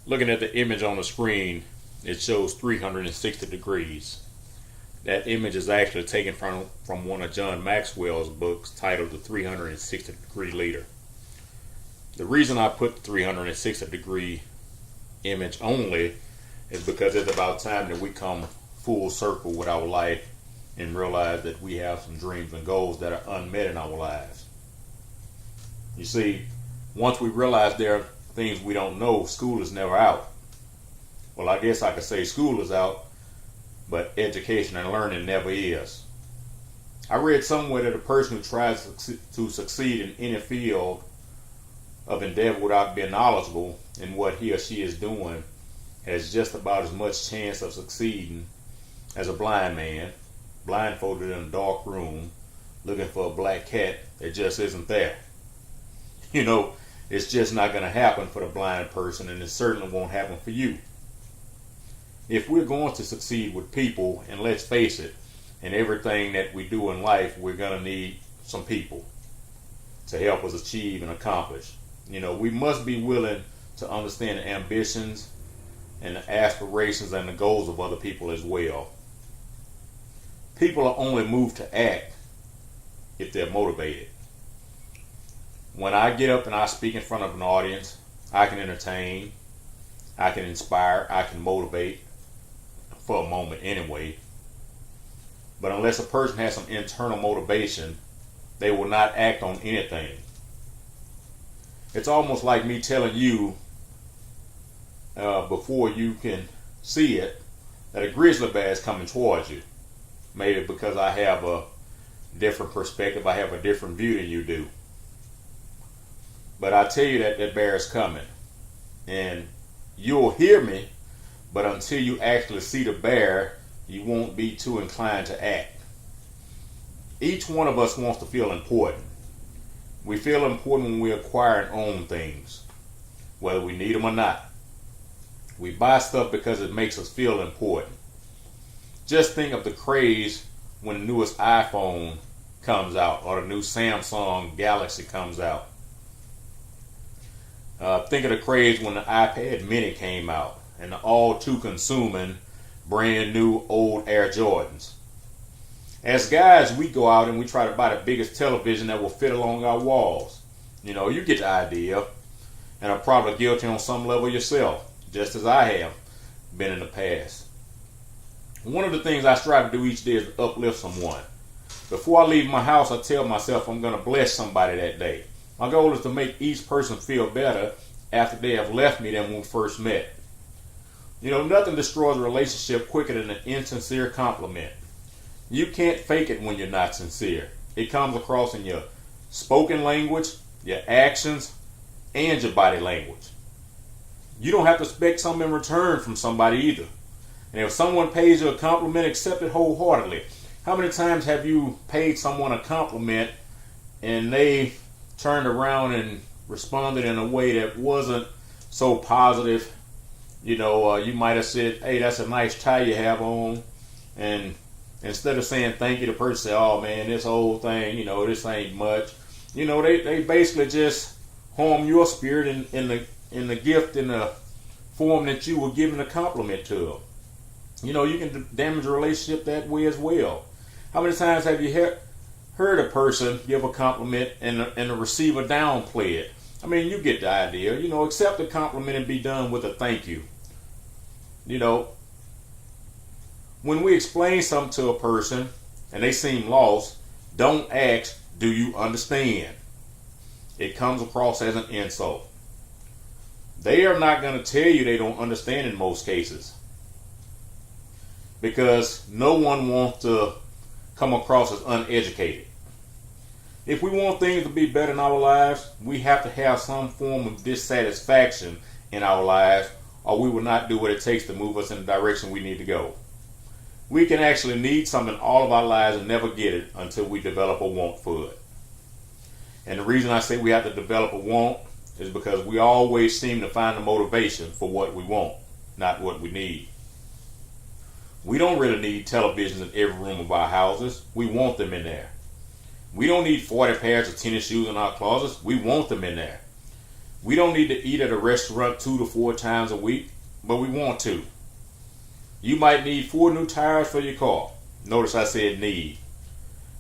Looking at the image on the screen, it shows 360 degrees. That image is actually taken from one of John Maxwell's books titled The 360 Degree Leader. The reason I put the 360 degree image only is because it's about time that we come full circle with our life and realize that we have some dreams and goals that are unmet in our lives. You see, once we realize there are things we don't know, school is never out. Well, I guess I could say school is out, but education and learning never is. I read somewhere that a person who tries to succeed in any field of endeavor without being knowledgeable in what he or she is doing has just about as much chance of succeeding as a blind man, blindfolded in a dark room, looking for a black cat that just isn't there. You know, it's just not going to happen for the blind person, and it certainly won't happen for you. If we're going to succeed with people, and let's face it, in everything that we do in life, we're going to need some people to help us achieve and accomplish. You know, we must be willing to understand the ambitions and the aspirations and the goals of other people as well. People are only moved to act if they're motivated. When I get up and I speak in front of an audience, I can entertain, I can inspire, I can motivate for a moment anyway. But unless a person has some internal motivation, they will not act on anything. It's almost like me telling you before you can see it that a grizzly bear is coming towards you. Maybe because I have a different perspective, I have a different view than you do. But I tell you that that bear is coming. And you'll hear me, but until you actually see the bear, you won't be too inclined to act. Each one of us wants to feel important. We feel important when we acquire and own things, whether we need them or not. We buy stuff because it makes us feel important. Just think of the craze when the newest iPhone comes out or the new Samsung Galaxy comes out. Think of the craze when the iPad Mini came out and the all too consuming brand new old Air Jordans. As guys, we go out and we try to buy the biggest television that will fit along our walls. You know, you get the idea, and are probably guilty on some level yourself, just as I have been in the past. One of the things I strive to do each day is to uplift someone. Before I leave my house, I tell myself I'm going to bless somebody that day. My goal is to make each person feel better after they have left me than when we first met. You know, nothing destroys a relationship quicker than an insincere compliment. You can't fake it when you're not sincere. It comes across in your spoken language, your actions, and your body language. You don't have to expect something in return from somebody either. And if someone pays you a compliment, accept it wholeheartedly. How many times have you paid someone a compliment and they turned around and responded in a way that wasn't so positive? You know, you might have said, "Hey, that's a nice tie you have on," and instead of saying thank you, the person said, "Oh man, this whole thing, you know, this ain't much." You know, they basically just harm your spirit in the gift in the form that you were giving a compliment to them. You know, you can damage a relationship that way as well. How many times have you heard a person give a compliment and the receiver downplay it? I mean, you get the idea. You know, accept the compliment and be done with a thank you. You know, when we explain something to a person and they seem lost, don't ask, "Do you understand?" It comes across as an insult. They are not going to tell you they don't understand in most cases, because no one wants to come across as uneducated. If we want things to be better in our lives, we have to have some form of dissatisfaction in our lives, or we will not do what it takes to move us in the direction we need to go. We can actually need something all of our lives and never get it until we develop a want for it. And the reason I say we have to develop a want is because we always seem to find the motivation for what we want, not what we need. We don't really need televisions in every room of our houses. We want them in there. We don't need 40 pairs of tennis shoes in our closets. We want them in there. We don't need to eat at a restaurant 2 to 4 times a week, but we want to. You might need 4 new tires for your car. Notice I said need.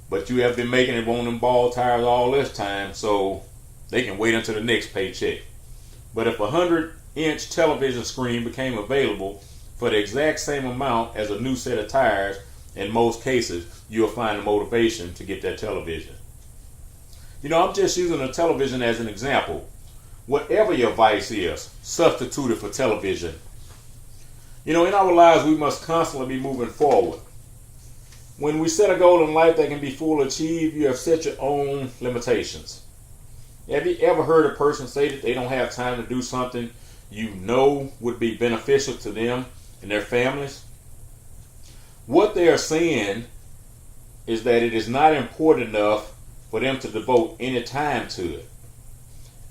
But you have been making it on them ball tires all this time, so they can wait until the next paycheck. But if a 100-inch television screen became available for the exact same amount as a new set of tires, in most cases, you'll find the motivation to get that television. I'm just using a television as an example. Whatever your vice is, substitute it for television. In our lives, we must constantly be moving forward. When we set a goal in life that can be fully achieved, you have set your own limitations. Have you ever heard a person say that they don't have time to do something would be beneficial to them and their families? What they are saying is that it is not important enough for them to devote any time to it.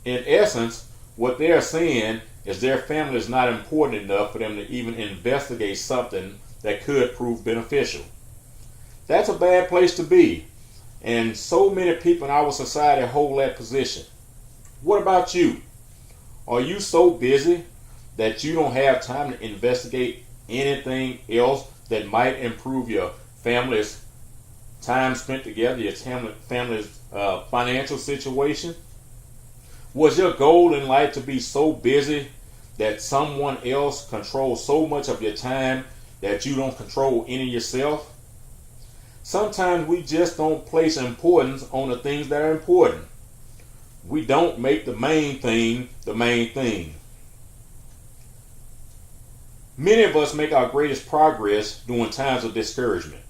In essence, what they are saying is their family is not important enough for them to even investigate something that could prove beneficial. That's a bad place to be, and so many people in our society hold that position. What about you? Are you so busy that you don't have time to investigate anything else that might improve your family's time spent together, your family's financial situation? Was your goal in life to be so busy that someone else controls so much of your time that you don't control any yourself? Sometimes we just don't place importance on the things that are important. We don't make the main thing the main thing. Many of us make our greatest progress during times of discouragement.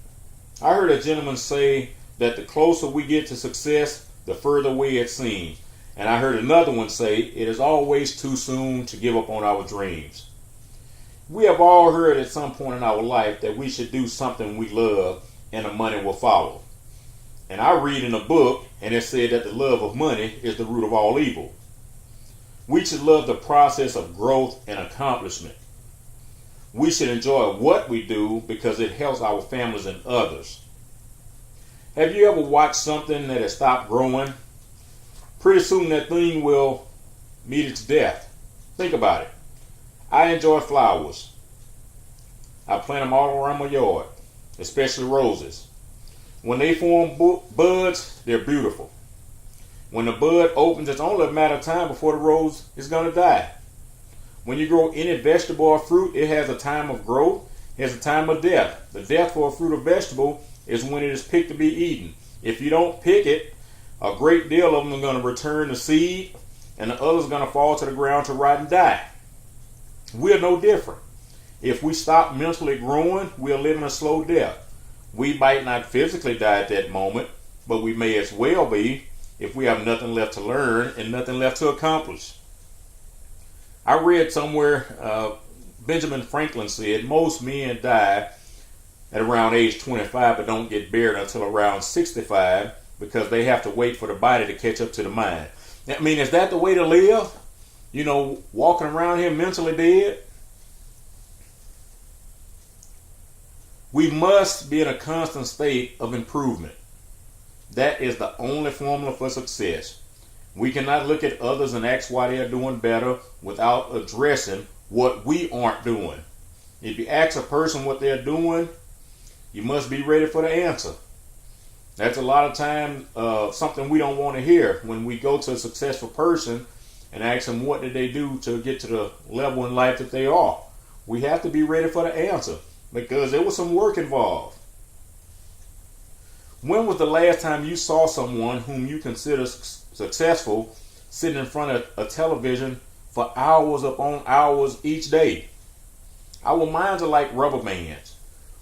I heard a gentleman say that the closer we get to success, the further away it seems. And I heard another one say, it is always too soon to give up on our dreams. We have all heard at some point in our life that we should do something we love and the money will follow. And I read in a book, and it said that the love of money is the root of all evil. We should love the process of growth and accomplishment. We should enjoy what we do because it helps our families and others. Have you ever watched something that has stopped growing? Pretty soon that thing will meet its death. Think about it. I enjoy flowers. I plant them all around my yard, especially roses. When they form buds, they're beautiful. When the bud opens, it's only a matter of time before the rose is going to die. When you grow any vegetable or fruit, it has a time of growth, it has a time of death. The death for a fruit or vegetable is when it is picked to be eaten. If you don't pick it, a great deal of them are going to return to seed, and the others are going to fall to the ground to rot and die. We're no different. If we stop mentally growing, we're living a slow death. We might not physically die at that moment, but we may as well be if we have nothing left to learn and nothing left to accomplish. I read somewhere Benjamin Franklin said most men die at around age 25 but don't get buried until around 65 because they have to wait for the body to catch up to the mind. I mean, is that the way to live? Walking around here mentally dead? We must be in a constant state of improvement. That is the only formula for success. We cannot look at others and ask why they are doing better without addressing what we aren't doing. If you ask a person what they're doing, you must be ready for the answer. That's a lot of time something we don't want to hear when we go to a successful person and ask them what did they do to get to the level in life that they are. We have to be ready for the answer because there was some work involved. When was the last time you saw someone whom you consider successful sitting in front of a television for hours upon hours each day? Our minds are like rubber bands.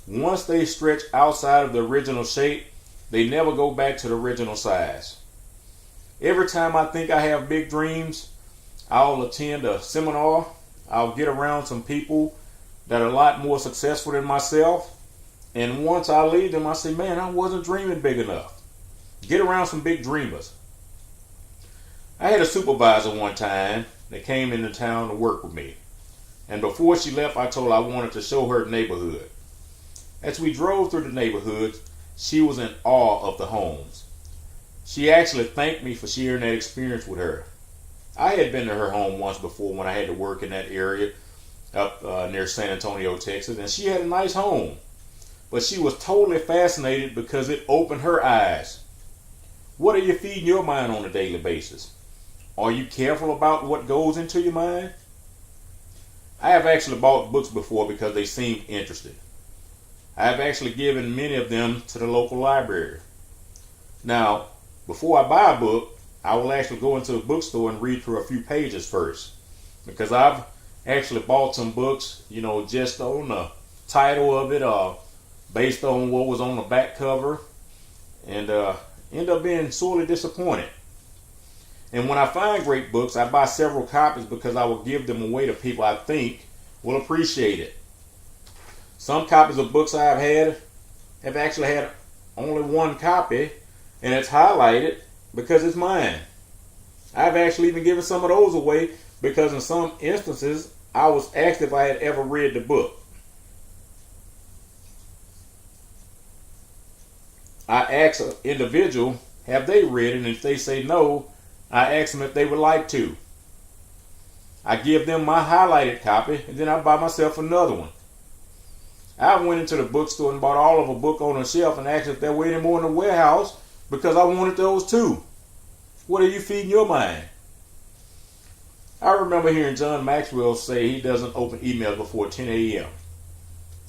Once they stretch outside of the original shape, they never go back to the original size. Every time I think I have big dreams, I'll attend a seminar. I'll get around some people that are a lot more successful than myself. And once I leave them, I say, man, I wasn't dreaming big enough. Get around some big dreamers. I had a supervisor one time that came into town to work with me. And before she left, I told her I wanted to show her the neighborhood. As we drove through the neighborhood, she was in awe of the homes. She actually thanked me for sharing that experience with her. I had been to her home once before when I had to work in that area up near San Antonio, Texas, and she had a nice home. But she was totally fascinated because it opened her eyes. What are you feeding your mind on a daily basis? Are you careful about what goes into your mind? I have actually bought books before because they seemed interesting. I have actually given many of them to the local library. Now, before I buy a book, I will actually go into a bookstore and read through a few pages first. Because I've actually bought some books, just on the title of it or based on what was on the back cover, and end up being sorely disappointed. And when I find great books, I buy several copies because I will give them away to people I think will appreciate it. Some copies of books I've had have actually had only one copy, and it's highlighted because it's mine. I've actually even given some of those away because in some instances I was asked if I had ever read the book. I ask an individual, have they read it? And if they say no, I ask them if they would like to. I give them my highlighted copy, and then I buy myself another one. I went into the bookstore and bought all of a book on a shelf and asked if there were any more in the warehouse because I wanted those too. What are you feeding your mind? I remember hearing John Maxwell say he doesn't open emails before 10 a.m.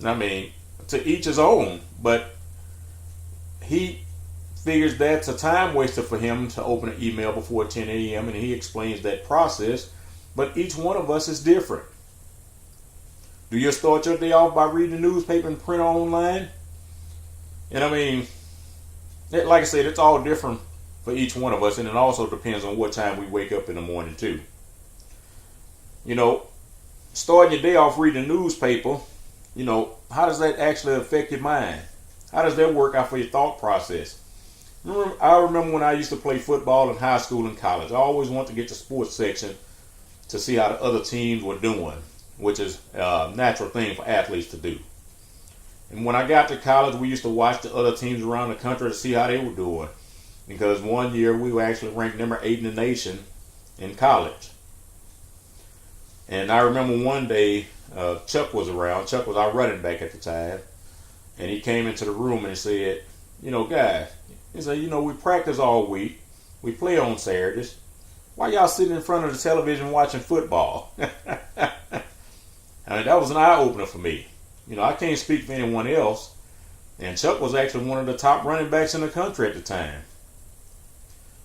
I mean, to each his own, but he figures that's a time waster for him to open an email before 10 a.m. and he explains that process, but each one of us is different. Do you start your day off by reading the newspaper and print online? And I mean, like I said, it's all different for each one of us, and it also depends on what time we wake up in the morning too. Starting your day off reading the newspaper, how does that actually affect your mind? How does that work out for your thought process? I remember when I used to play football in high school and college. I always wanted to get to sports section to see how the other teams were doing, which is a natural thing for athletes to do. And when I got to college, we used to watch the other teams around the country to see how they were doing. Because one year we were actually ranked number 8 in the nation in college. And I remember one day Chuck was around. Chuck was our running back at the time. And he came into the room and he said, guys, he said, we practice all week. We play on Saturdays. Why y'all sitting in front of the television watching football? I mean, that was an eye-opener for me. I can't speak for anyone else. And Chuck was actually one of the top running backs in the country at the time.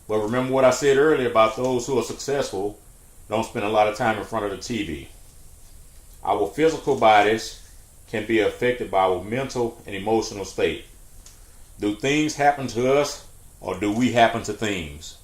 But remember what I said earlier about those who are successful don't spend a lot of time in front of the TV. Our physical bodies can be affected by our mental and emotional state. Do things happen to us, or do we happen to things?